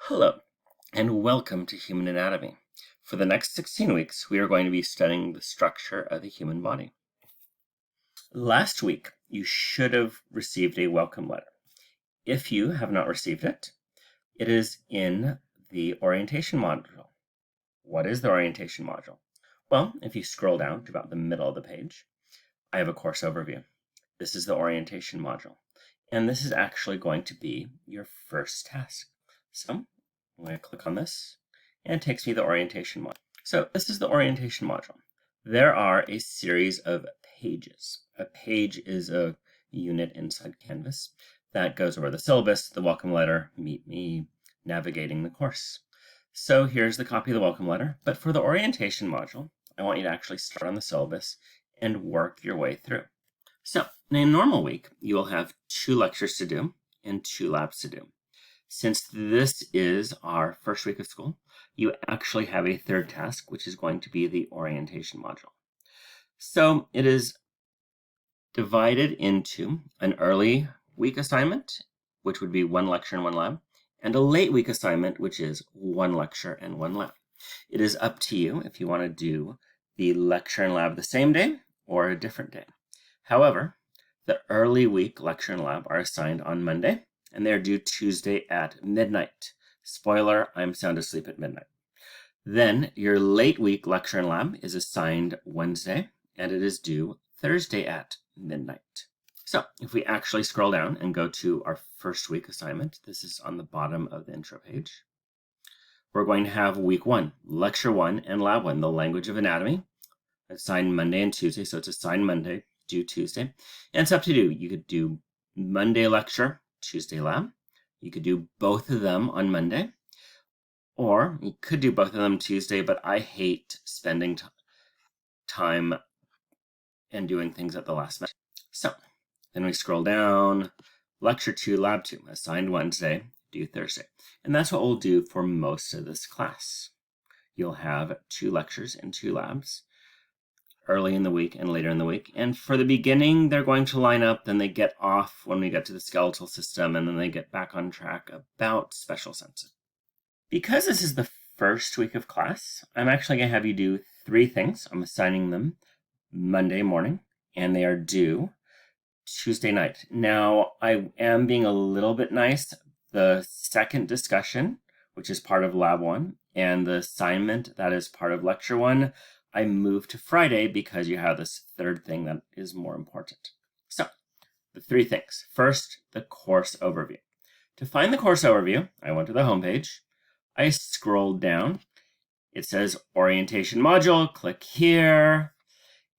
Hello, and welcome to Human Anatomy. For the next 16 weeks, we are going to be studying the structure of the human body. Last week, you should have received a welcome letter. If you have not received it, it is in the orientation module. What is the orientation module? Well, if you scroll down to about the middle of the page, I have a course overview. This is the orientation module, and this is actually going to be your first task. So I'm going to click on this, and it takes me to the orientation module. So this is the orientation module. There are a series of pages. A page is a unit inside Canvas that goes over the syllabus, the welcome letter, meet me, navigating the course. So here's the copy of the welcome letter, but for the orientation module, I want you to actually start on the syllabus and work your way through. So in a normal week, you will have 2 lectures to do and 2 labs to do. Since this is our first week of school, you actually have a third task, which is going to be the orientation module. So it is divided into an early week assignment, which would be 1 lecture and 1 lab, and a late week assignment, which is 1 lecture and 1 lab. It is up to you if you want to do the lecture and lab the same day or a different day. However, the early week lecture and lab are assigned on Monday, and they're due Tuesday at midnight. Spoiler, I'm sound asleep at midnight. Then your late week lecture and lab is assigned Wednesday, and it is due Thursday at midnight. So if we actually scroll down and go to our first week assignment, this is on the bottom of the intro page. We're going to have week 1, lecture 1 and lab 1, the language of anatomy, assigned Monday and Tuesday. So it's assigned Monday, due Tuesday. And it's up to you. You could do Monday lecture, Tuesday lab. You could do both of them on Monday, or you could do both of them Tuesday, but I hate spending time and doing things at the last minute. So then we scroll down, lecture 2, lab 2, assigned Wednesday, due Thursday. And that's what we'll do for most of this class. You'll have 2 lectures and 2 labs, early in the week and later in the week. And for the beginning, they're going to line up, then they get off when we get to the skeletal system, and then they get back on track about special sensory. Because this is the first week of class, I'm actually going to have you do 3 things. I'm assigning them Monday morning, and they are due Tuesday night. Now, I am being a little bit nice. The second discussion, which is part of lab 1, and the assignment that is part of lecture 1, I moved to Friday because you have this third thing that is more important. So, the 3 things. First, the course overview. To find the course overview, I went to the homepage. I scrolled down. It says orientation module. Click here.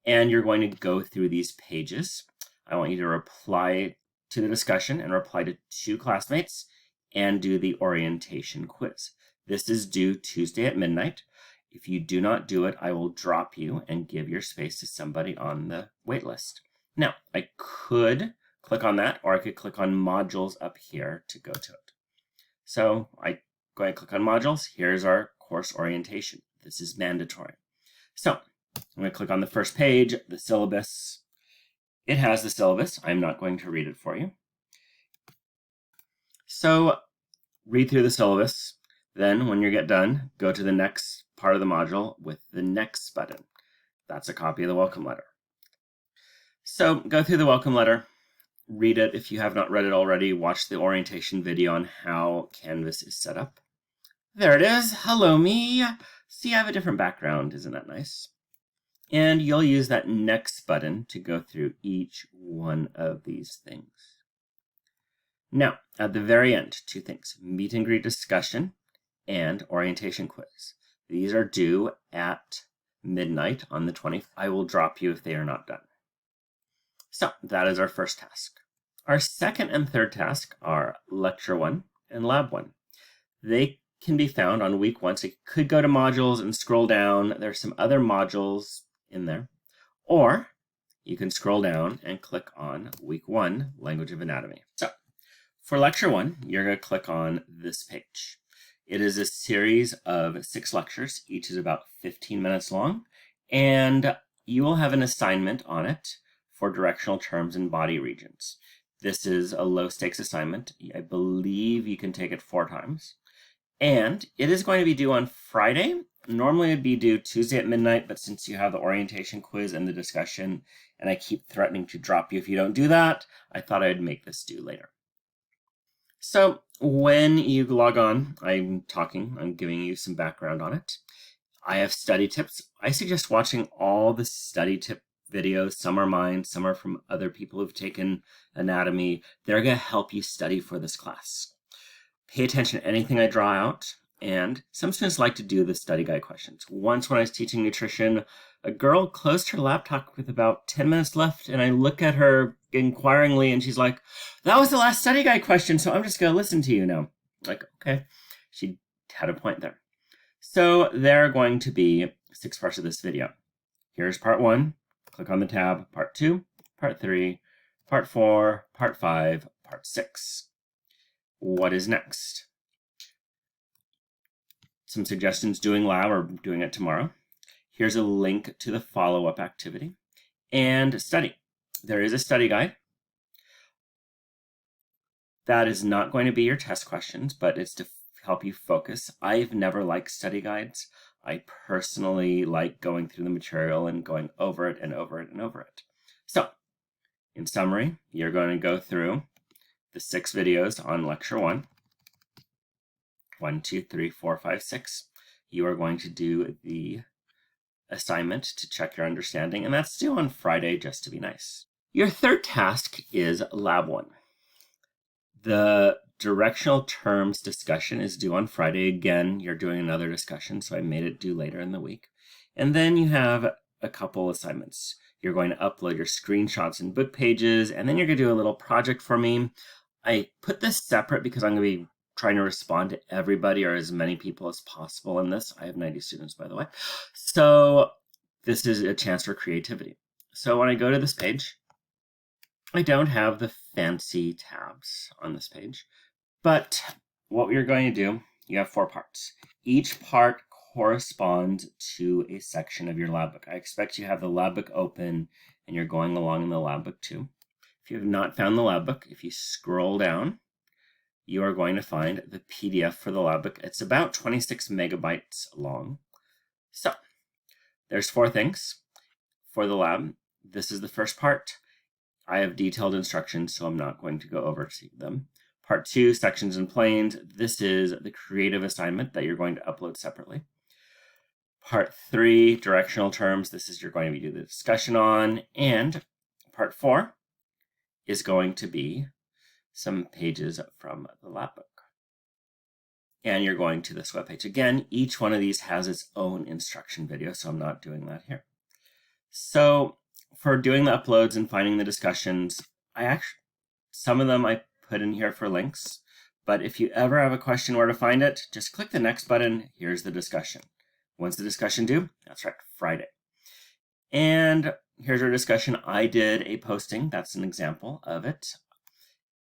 And you're going to go through these pages. I want you to reply to the discussion and reply to 2 classmates and do the orientation quiz. This is due Tuesday at midnight. If you do not do it, I will drop you and give your space to somebody on the wait list. Now, I could click on that, or I could click on modules up here to go to it. So I go ahead and click on modules. Here's our course orientation. This is mandatory. So I'm going to click on the first page, the syllabus. It has the syllabus. I'm not going to read it for you. So read through the syllabus. Then when you get done, go to the next part of the module with the next button. That's a copy of the welcome letter. So go through the welcome letter, read it. If you have not read it already, watch the orientation video on how Canvas is set up. There it is. Hello, me. See, I have a different background. Isn't that nice? And you'll use that next button to go through each one of these things. Now, at the very end, 2 things, meet and greet discussion and orientation quiz. These are due at midnight on the 20th. I will drop you if they are not done. So that is our first task. Our second and third task are lecture 1 and lab 1. They can be found on week 1. So you could go to modules and scroll down. There's some other modules in there. Or you can scroll down and click on week 1, language of anatomy. So for lecture 1, you're going to click on this page. It is a series of 6 lectures. Each is about 15 minutes long. And you will have an assignment on it for directional terms and body regions. This is a low stakes assignment. I believe you can take it 4 times. And it is going to be due on Friday. Normally it'd be due Tuesday at midnight, but since you have the orientation quiz and the discussion, and I keep threatening to drop you if you don't do that, I thought I'd make this due later. So when you log on, I'm giving you some background on it. I have study tips. I suggest watching all the study tip videos. Some are mine, some are from other people who've taken anatomy. They're going to help you study for this class. Pay attention to anything I draw out. And some students like to do the study guide questions. Once when I was teaching nutrition, a girl closed her laptop with about 10 minutes left, and I look at her inquiringly, and she's like, that was the last study guide question, so I'm just going to listen to you now. Like, okay, she had a point there. So there are going to be 6 parts of this video. Here's part 1. Click on the tab. Part 2, part 3, part 4, part 5, part 6. What is next? Some suggestions doing lab or doing it tomorrow. Here's a link to the follow-up activity and study. There is a study guide. That is not going to be your test questions, but it's to help you focus. I've never liked study guides. I personally like going through the material and going over it and over it and over it. So, in summary, you're going to go through the 6 videos on lecture 1. 1, 2, 3, 4, 5, 6. You are going to do the assignment to check your understanding, and that's due on Friday just to be nice. Your third task is lab 1. The directional terms discussion is due on Friday. Again, you're doing another discussion, so I made it due later in the week. And then you have a couple assignments. You're going to upload your screenshots and book pages, and then you're going to do a little project for me. I put this separate because I'm going to be trying to respond to everybody or as many people as possible in this. I have 90 students, by the way. So this is a chance for creativity. So when I go to this page, I don't have the fancy tabs on this page, but what you're going to do, you have 4 parts. Each part corresponds to a section of your lab book. I expect you have the lab book open and you're going along in the lab book too. If you have not found the lab book, if you scroll down, you are going to find the PDF for the lab book. It's about 26 megabytes long. So there's 4 things for the lab. This is the first part. I have detailed instructions, so I'm not going to go over them. Part 2, sections and planes. This is the creative assignment that you're going to upload separately. Part 3, directional terms. This is you're going to do the discussion on. And part 4 is going to be some pages from the lab book. And you're going to this webpage. Again, each one of these has its own instruction video, so I'm not doing that here. So for doing the uploads and finding the discussions, some of them I put in here for links, but if you ever have a question where to find it, just click the next button. Here's the discussion. When's the discussion due? That's right, Friday. And here's our discussion. I did a posting. That's an example of it.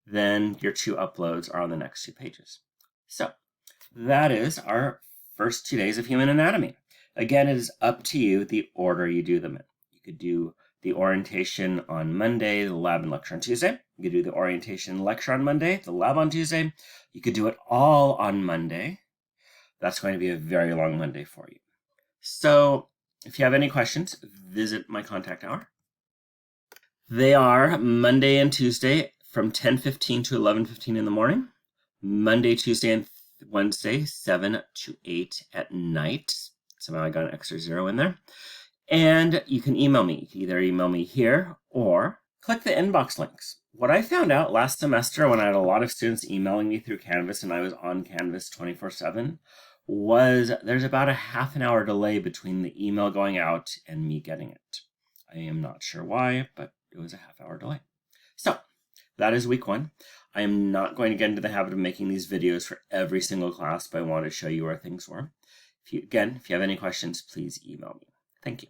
Then your 2 uploads are on the next 2 pages. So that is our first 2 days of human anatomy. Again, it is up to you the order you do them in. You could do the orientation on Monday, the lab and lecture on Tuesday. You could do the orientation and lecture on Monday, the lab on Tuesday. You could do it all on Monday. That's going to be a very long Monday for you. So if you have any questions, visit my contact hour. They are Monday and Tuesday from 10:15 to 11:15 in the morning. Monday, Tuesday, and Wednesday, 7 to 8 at night. Somehow I got an extra 0 in there. And you can email me. You can either email me here or click the inbox links. What I found out last semester when I had a lot of students emailing me through Canvas and I was on Canvas 24/7 was there's about a half an hour delay between the email going out and me getting it. I am not sure why, but it was a half-hour delay. So that is week 1. I am not going to get into the habit of making these videos for every single class, but I want to show you where things were. If you have any questions, please email me. Thank you.